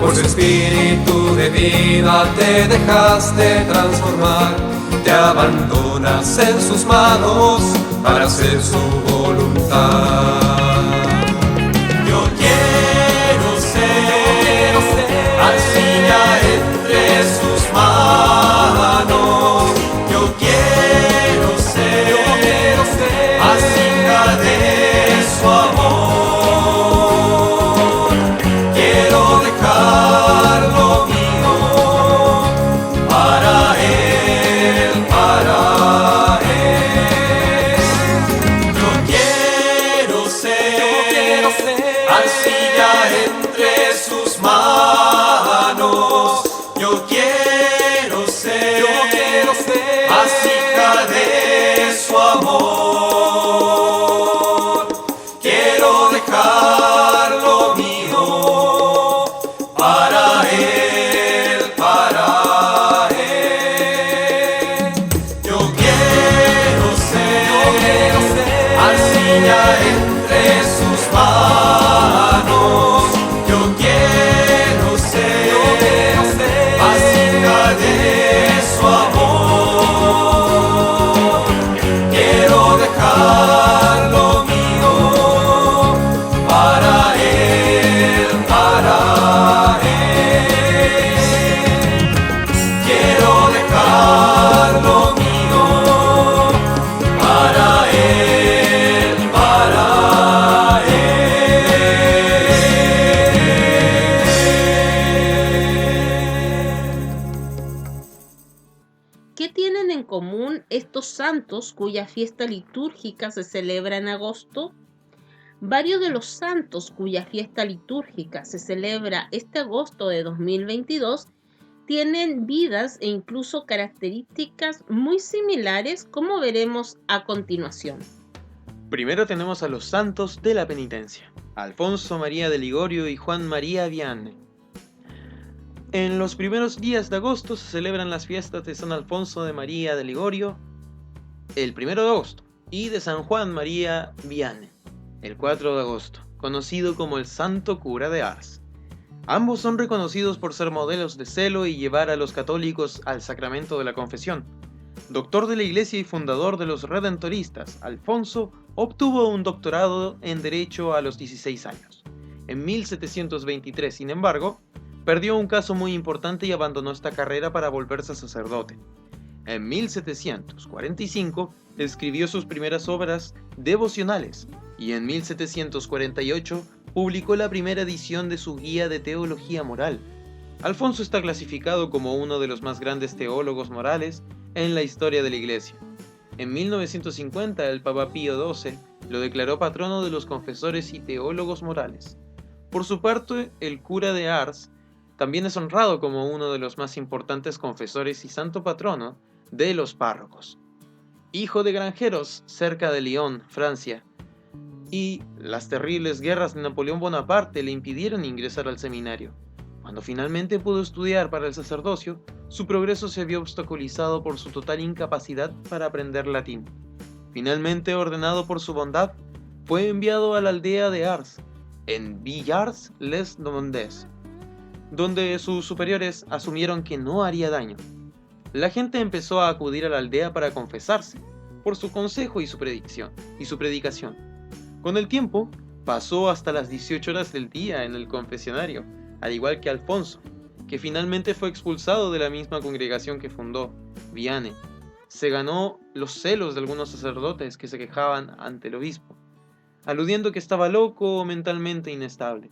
[SPEAKER 5] Por su espíritu de vida te dejaste transformar, te abandonas en sus manos para hacer su voluntad. Yo quiero ser arcilla entre sus manos. Yo quiero ser vasija de su amor. Quiero dejar lo mío para él, para él. Yo quiero ser arcilla entre sus manos. Yo quiero ser vasija de su amor. Quiero dejar lo mío para él, para él. Yo quiero ser arcilla entre sus manos. Yo quiero ser vasija de su amor. Quiero dejar lo mío para él, para él. Quiero dejar lo mío para él, para
[SPEAKER 3] ¿Qué tienen en común estos santos cuya fiesta litúrgica se celebra en agosto? Varios de los santos cuya fiesta litúrgica se celebra este agosto de 2022 tienen vidas e incluso características muy similares, como veremos a continuación.
[SPEAKER 2] Primero tenemos a los santos de la penitencia: Alfonso María de Ligorio y Juan María Vianney. En los primeros días de agosto se celebran las fiestas de San Alfonso de María de Ligorio, el 1 de agosto, y de San Juan María Vianney, el 4 de agosto, conocido como el Santo Cura de Ars. Ambos son reconocidos por ser modelos de celo y llevar a los católicos al sacramento de la confesión. Doctor de la Iglesia y fundador de los redentoristas, Alfonso obtuvo un doctorado en Derecho a los 16 años. En 1723, sin embargo, perdió un caso muy importante y abandonó esta carrera para volverse sacerdote. En 1745 escribió sus primeras obras devocionales y en 1748 publicó la primera edición de su Guía de Teología Moral. Alfonso está clasificado como uno de los más grandes teólogos morales en la historia de la Iglesia. En 1950 el Papa Pío XII lo declaró patrono de los confesores y teólogos morales. Por su parte, el cura de Ars también es honrado como uno de los más importantes confesores y santo patrono de los párrocos. Hijo de granjeros cerca de Lyon, Francia, y las terribles guerras de Napoleón Bonaparte le impidieron ingresar al seminario. Cuando finalmente pudo estudiar para el sacerdocio, su progreso se vio obstaculizado por su total incapacidad para aprender latín. Finalmente, ordenado por su bondad, fue enviado a la aldea de Ars, en Villars-les-Mondes, donde sus superiores asumieron que no haría daño. La gente empezó a acudir a la aldea para confesarse, por su consejo y su predicación. Con el tiempo, pasó hasta las 18 horas del día en el confesionario, al igual que Alfonso, que finalmente fue expulsado de la misma congregación que fundó, Vianney. Se ganó los celos de algunos sacerdotes que se quejaban ante el obispo, aludiendo que estaba loco o mentalmente inestable.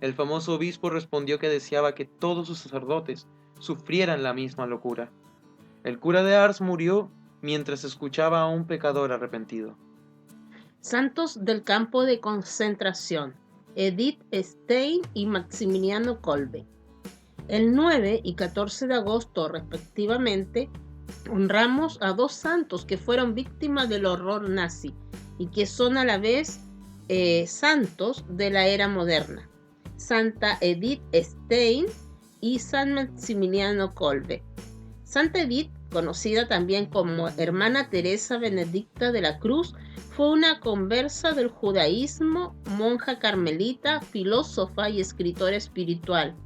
[SPEAKER 2] El famoso obispo respondió que deseaba que todos sus sacerdotes sufrieran la misma locura. El cura de Ars murió mientras escuchaba a un pecador arrepentido.
[SPEAKER 3] Santos del campo de concentración: Edith Stein y Maximiliano Kolbe. El 9 y 14 de agosto, respectivamente, honramos a dos santos que fueron víctimas del horror nazi y que son a la vez santos de la era moderna: Santa Edith Stein y San Maximiliano Kolbe. Santa Edith, conocida también como Hermana Teresa Benedicta de la Cruz, fue una conversa del judaísmo, monja carmelita, filósofa y escritora espiritual.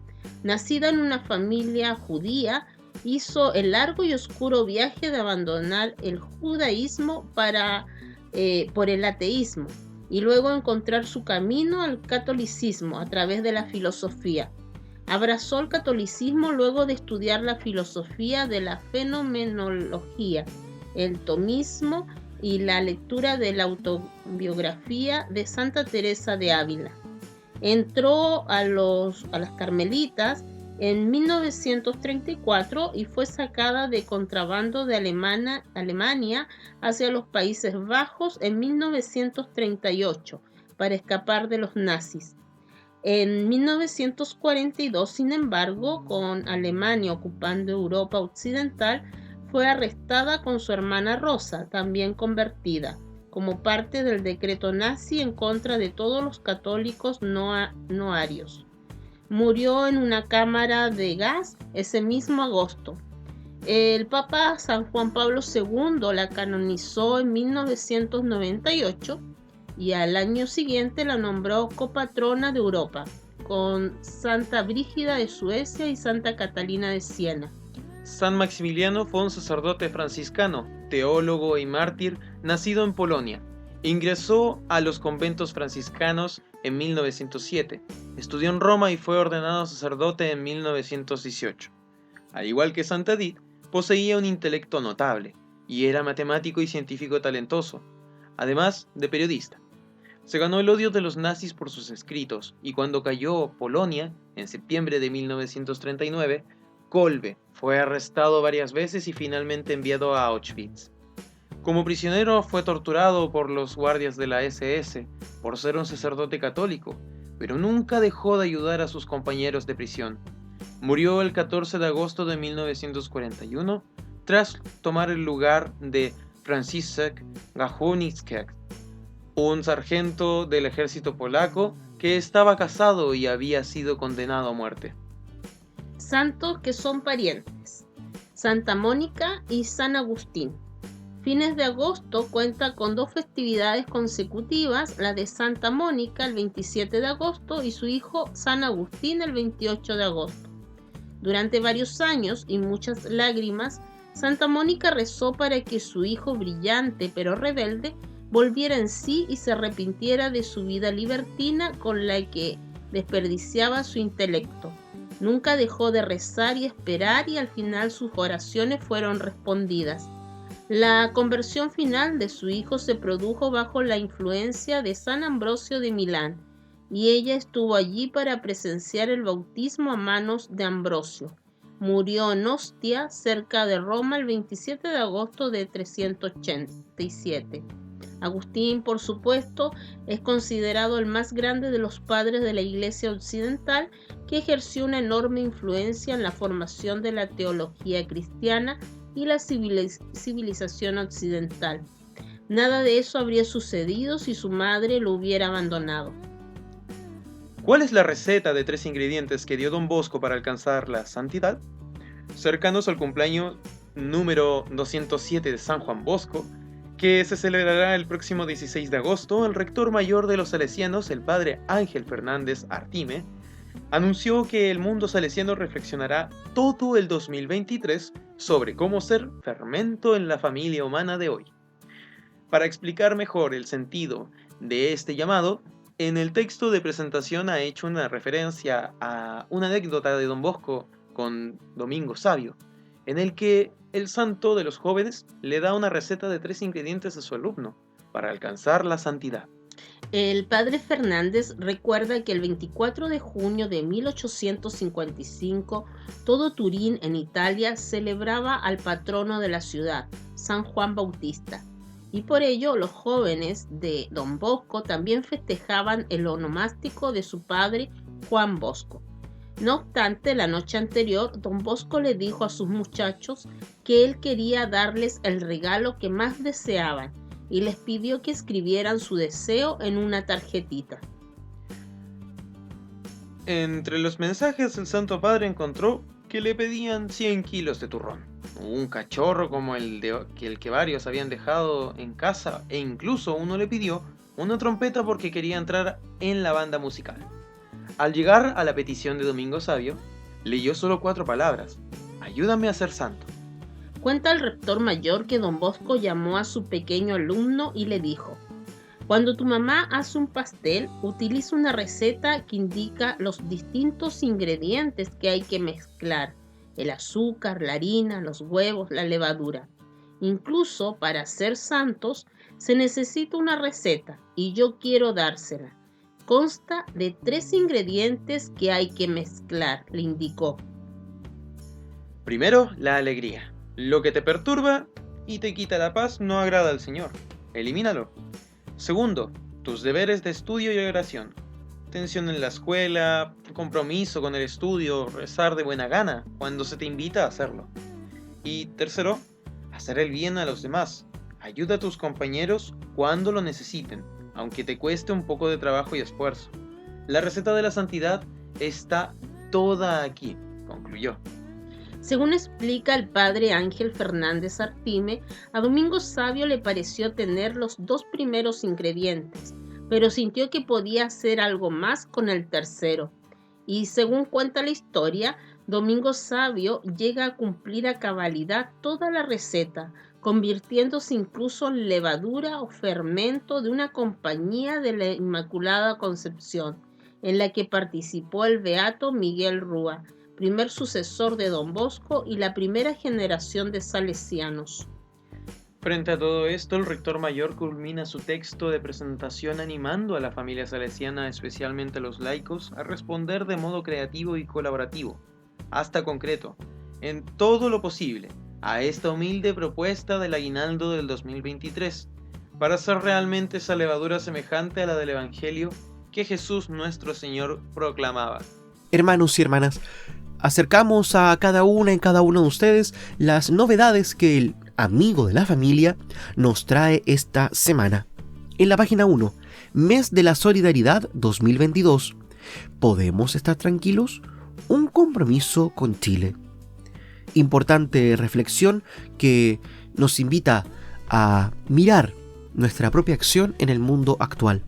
[SPEAKER 3] Nacida en una familia judía, hizo el largo y oscuro viaje de abandonar el judaísmo por el ateísmo y luego encontrar su camino al catolicismo a través de la filosofía. Abrazó el catolicismo luego de estudiar la filosofía de la fenomenología, el tomismo y la lectura de la autobiografía de Santa Teresa de Ávila. Entró a las Carmelitas en 1934 y fue sacada de contrabando de Alemania hacia los Países Bajos en 1938 para escapar de los nazis. En 1942, sin embargo, con Alemania ocupando Europa Occidental, fue arrestada con su hermana Rosa, también convertida, como parte del decreto nazi en contra de todos los católicos no arios. Murió en una cámara de gas ese mismo agosto. El Papa San Juan Pablo II la canonizó en 1998 y al año siguiente la nombró copatrona de Europa, con Santa Brígida de Suecia y Santa Catalina de Siena.
[SPEAKER 2] San Maximiliano fue un sacerdote franciscano, teólogo y mártir, nacido en Polonia. Ingresó a los conventos franciscanos en 1907, estudió en Roma y fue ordenado sacerdote en 1918. Al igual que Santa Edith, poseía un intelecto notable y era matemático y científico talentoso, además de periodista. Se ganó el odio de los nazis por sus escritos y cuando cayó Polonia, en septiembre de 1939, Kolbe fue arrestado varias veces y finalmente enviado a Auschwitz. Como prisionero fue torturado por los guardias de la SS por ser un sacerdote católico, pero nunca dejó de ayudar a sus compañeros de prisión. Murió el 14 de agosto de 1941 tras tomar el lugar de Franciszek Gajownicki, un sargento del ejército polaco que estaba casado y había sido condenado a muerte.
[SPEAKER 3] Santos que son parientes: Santa Mónica y San Agustín. Fines de agosto cuenta con dos festividades consecutivas, la de Santa Mónica el 27 de agosto y su hijo San Agustín el 28 de agosto. Durante varios años y muchas lágrimas, Santa Mónica rezó para que su hijo brillante pero rebelde volviera en sí y se arrepintiera de su vida libertina con la que desperdiciaba su intelecto. Nunca dejó de rezar y esperar y al final sus oraciones fueron respondidas. La conversión final de su hijo se produjo bajo la influencia de San Ambrosio de Milán y ella estuvo allí para presenciar el bautismo a manos de Ambrosio. Murió en Ostia, cerca de Roma, el 27 de agosto de 387. Agustín, por supuesto, es considerado el más grande de los padres de la Iglesia Occidental, que ejerció una enorme influencia en la formación de la teología cristiana y la civilización occidental. Nada de eso habría sucedido si su madre lo hubiera abandonado.
[SPEAKER 2] ¿Cuál es la receta de 3 ingredientes que dio Don Bosco para alcanzar la santidad? Cercanos al cumpleaños número 207 de San Juan Bosco, que se celebrará el próximo 16 de agosto, el rector mayor de los salesianos, el padre Ángel Fernández Artime, anunció que el mundo salesiano reflexionará todo el 2023 sobre cómo ser fermento en la familia humana de hoy. Para explicar mejor el sentido de este llamado, en el texto de presentación ha hecho una referencia a una anécdota de Don Bosco con Domingo Sabio, en el que el santo de los jóvenes le da una receta de 3 ingredientes a su alumno para alcanzar la santidad.
[SPEAKER 3] El padre Fernández recuerda que el 24 de junio de 1855, todo Turín en Italia celebraba al patrono de la ciudad, San Juan Bautista, y por ello los jóvenes de Don Bosco también festejaban el onomástico de su padre, Juan Bosco. No obstante, la noche anterior, Don Bosco le dijo a sus muchachos que él quería darles el regalo que más deseaban, y les pidió que escribieran su deseo en una tarjetita.
[SPEAKER 2] Entre los mensajes, el Santo Padre encontró que le pedían 100 kilos de turrón, un cachorro como el que varios habían dejado en casa, e incluso uno le pidió una trompeta porque quería entrar en la banda musical. Al llegar a la petición de Domingo Sabio, leyó solo 4 palabras: ayúdame a ser santo.
[SPEAKER 3] Cuenta el rector mayor que don Bosco llamó a su pequeño alumno y le dijo: cuando tu mamá hace un pastel, utiliza una receta que indica los distintos ingredientes que hay que mezclar: el azúcar, la harina, los huevos, la levadura. Incluso para ser santos se necesita una receta y yo quiero dársela. Consta de 3 ingredientes que hay que mezclar, le indicó.
[SPEAKER 2] Primero, la alegría. Lo que te perturba y te quita la paz no agrada al Señor. Elimínalo. Segundo, tus deberes de estudio y oración. Tensión en la escuela, compromiso con el estudio, rezar de buena gana cuando se te invita a hacerlo. Y tercero, hacer el bien a los demás. Ayuda a tus compañeros cuando lo necesiten, aunque te cueste un poco de trabajo y esfuerzo. La receta de la santidad está toda aquí, concluyó.
[SPEAKER 3] Según explica el padre Ángel Fernández Artime, a Domingo Sabio le pareció tener los 2 primeros ingredientes, pero sintió que podía hacer algo más con el tercero. Y según cuenta la historia, Domingo Sabio llega a cumplir a cabalidad toda la receta, convirtiéndose incluso en levadura o fermento de una compañía de la Inmaculada Concepción, en la que participó el beato Miguel Rúa, primer sucesor de don Bosco y la primera generación de salesianos.
[SPEAKER 2] Frente a todo esto, el rector mayor culmina su texto de presentación animando a la familia salesiana, especialmente a los laicos, a responder de modo creativo y colaborativo, hasta concreto, en todo lo posible, a esta humilde propuesta del aguinaldo del 2023, para hacer realmente esa levadura semejante a la del Evangelio que Jesús nuestro Señor proclamaba.
[SPEAKER 1] Hermanos y hermanas, acercamos a cada una y cada uno de ustedes las novedades que el amigo de la familia nos trae esta semana. En la página 1, Mes de la Solidaridad 2022. ¿Podemos estar tranquilos? Un compromiso con Chile. Importante reflexión que nos invita a mirar nuestra propia acción en el mundo actual.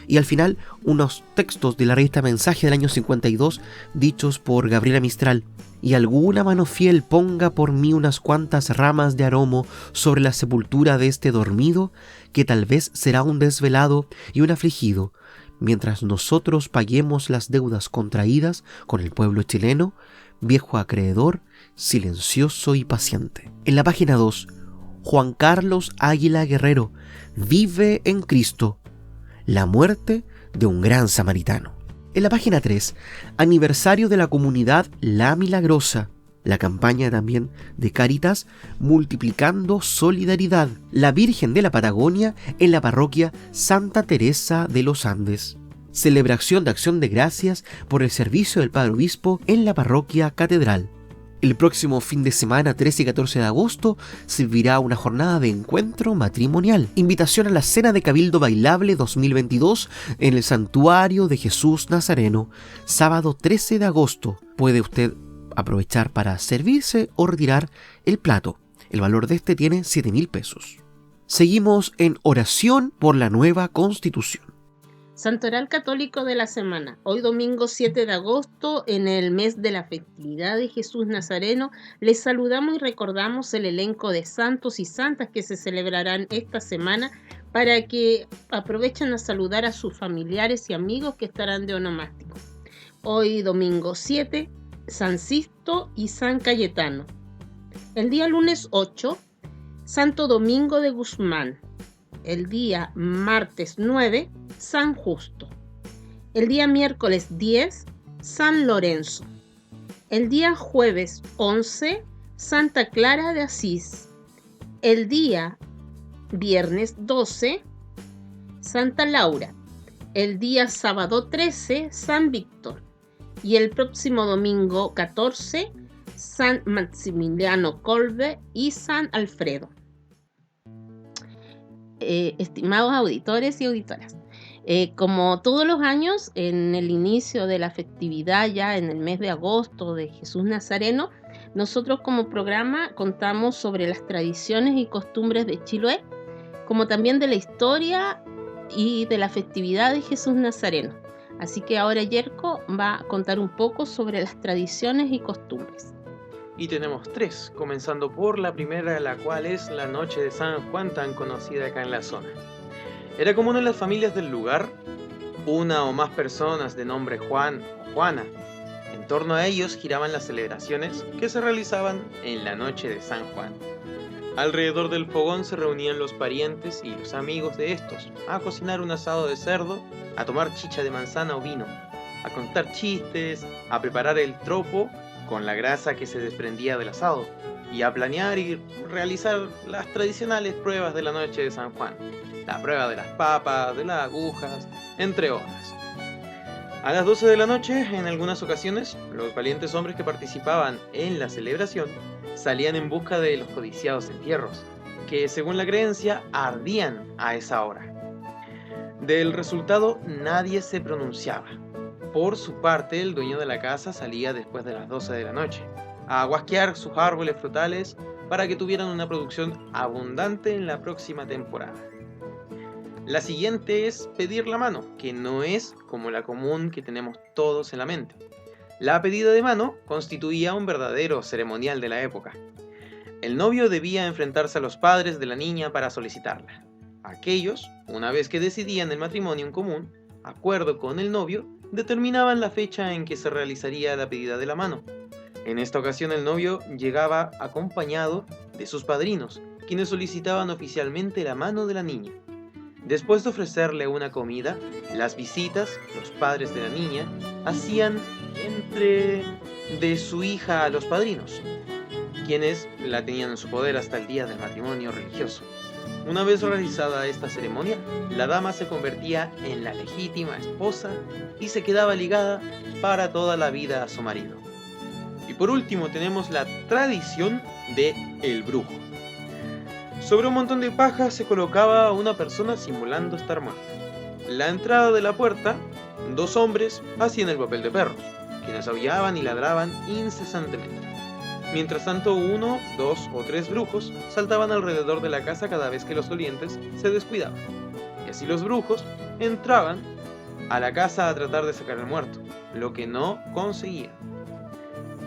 [SPEAKER 1] Y al final, unos textos de la revista Mensaje del año 52 dichos por Gabriela Mistral. Y alguna mano fiel ponga por mí unas cuantas ramas de aromo sobre la sepultura de este dormido, que tal vez será un desvelado y un afligido, mientras nosotros paguemos las deudas contraídas con el pueblo chileno, viejo acreedor, silencioso y paciente. En la página 2, Juan Carlos Águila Guerrero, vive en Cristo, la muerte de un gran samaritano. En la página 3, aniversario de la comunidad La Milagrosa, la campaña también de Cáritas multiplicando solidaridad, la Virgen de la Patagonia en la parroquia Santa Teresa de los Andes. Celebración de acción de gracias por el servicio del Padre Obispo en la parroquia Catedral. El próximo fin de semana, 13 y 14 de agosto, servirá una jornada de encuentro matrimonial. Invitación a la Cena de Cabildo Bailable 2022 en el Santuario de Jesús Nazareno, sábado 13 de agosto. Puede usted aprovechar para servirse o retirar el plato. El valor de este tiene 7.000 pesos. Seguimos en oración por la nueva Constitución.
[SPEAKER 3] Santoral Católico de la Semana. Hoy domingo 7 de agosto, en el mes de la festividad de Jesús Nazareno, les saludamos y recordamos el elenco de santos y santas que se celebrarán esta semana para que aprovechen a saludar a sus familiares y amigos que estarán de onomástico. Hoy domingo 7, San Sisto y San Cayetano. El día lunes 8, Santo Domingo de Guzmán. El día martes 9, San Justo. El día miércoles 10, San Lorenzo. El día jueves 11, Santa Clara de Asís. El día viernes 12, Santa Laura. El día sábado 13, San Víctor. Y el próximo domingo 14, San Maximiliano Kolbe y San Alfredo. Estimados auditores y auditoras, como todos los años, en el inicio de la festividad, ya en el mes de agosto de Jesús Nazareno, Nosotros como programa contamos sobre las tradiciones y costumbres de Chiloé, como también de la historia y de la festividad de Jesús Nazareno. Así que ahora Yerko va a contar un poco sobre las tradiciones y costumbres.
[SPEAKER 2] Y tenemos 3, comenzando por la primera, la cual es la noche de San Juan, tan conocida acá en la zona. Era común en las familias del lugar, una o más personas de nombre Juan o Juana. En torno a ellos giraban las celebraciones que se realizaban en la noche de San Juan. Alrededor del fogón se reunían los parientes y los amigos de estos a cocinar un asado de cerdo, a tomar chicha de manzana o vino, a contar chistes, a preparar el tropo con la grasa que se desprendía del asado y a planear y realizar las tradicionales pruebas de la noche de San Juan. La prueba de las papas, de las agujas, entre otras. A las 12 de la noche, en algunas ocasiones, los valientes hombres que participaban en la celebración salían en busca de los codiciados entierros, que según la creencia ardían a esa hora. Del resultado nadie se pronunciaba. Por su parte, el dueño de la casa salía después de las 12 de la noche, a guasquear sus árboles frutales para que tuvieran una producción abundante en la próxima temporada. La siguiente es pedir la mano, que no es como la común que tenemos todos en la mente. La pedida de mano constituía un verdadero ceremonial de la época. El novio debía enfrentarse a los padres de la niña para solicitarla. Aquellos, una vez que decidían el matrimonio en común, acuerdo con el novio, determinaban la fecha en que se realizaría la pedida de la mano. En esta ocasión el novio llegaba acompañado de sus padrinos, quienes solicitaban oficialmente la mano de la niña. Después de ofrecerle una comida, las visitas, los padres de la niña, hacían entre de su hija a los padrinos, quienes la tenían en su poder hasta el día del matrimonio religioso. Una vez realizada esta ceremonia, la dama se convertía en la legítima esposa y se quedaba ligada para toda la vida a su marido. Y por último tenemos la tradición de el brujo. Sobre un montón de paja se colocaba a una persona simulando estar muerta. La entrada de la puerta, 2 hombres hacían el papel de perros, quienes aullaban y ladraban incesantemente. Mientras tanto 1, 2 o 3 brujos saltaban alrededor de la casa cada vez que los dolientes se descuidaban. Y así los brujos entraban a la casa a tratar de sacar al muerto, lo que no conseguían.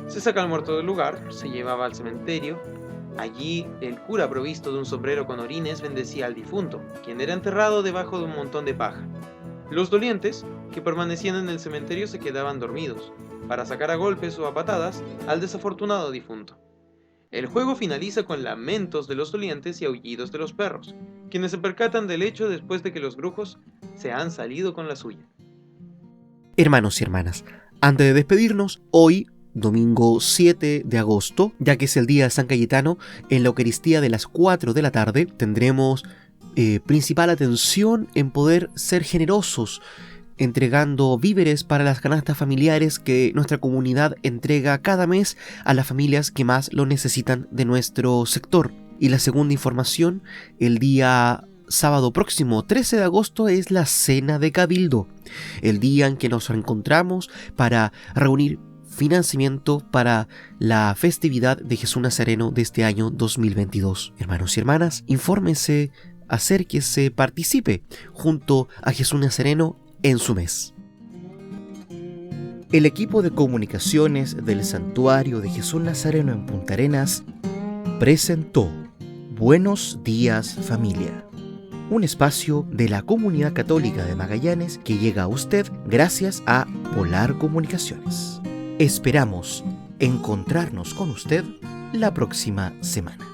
[SPEAKER 2] Se saca al muerto del lugar, se llevaba al cementerio. Allí el cura, provisto de un sombrero con orines, bendecía al difunto, quien era enterrado debajo de un montón de paja. Los dolientes, que permanecían en el cementerio, se quedaban dormidos, para sacar a golpes o a patadas al desafortunado difunto. El juego finaliza con lamentos de los dolientes y aullidos de los perros, quienes se percatan del hecho después de que los brujos se han salido con la suya.
[SPEAKER 1] Hermanos y hermanas, antes de despedirnos, hoy, domingo 7 de agosto, ya que es el día de San Cayetano, en la Eucaristía de las 4 de la tarde tendremos principal atención en poder ser generosos, entregando víveres para las canastas familiares que nuestra comunidad entrega cada mes a las familias que más lo necesitan de nuestro sector. Y la segunda información, el día sábado próximo 13 de agosto es la Cena de Cabildo, el día en que nos reencontramos para reunir financiamiento para la festividad de Jesús Nazareno de este año 2022. Hermanos y hermanas, infórmense, acérquese, participe junto a Jesús Nazareno en su mes. El equipo de comunicaciones del Santuario de Jesús Nazareno en Punta Arenas presentó Buenos Días Familia, un espacio de la Comunidad Católica de Magallanes que llega a usted gracias a Polar Comunicaciones. Esperamos encontrarnos con usted la próxima semana.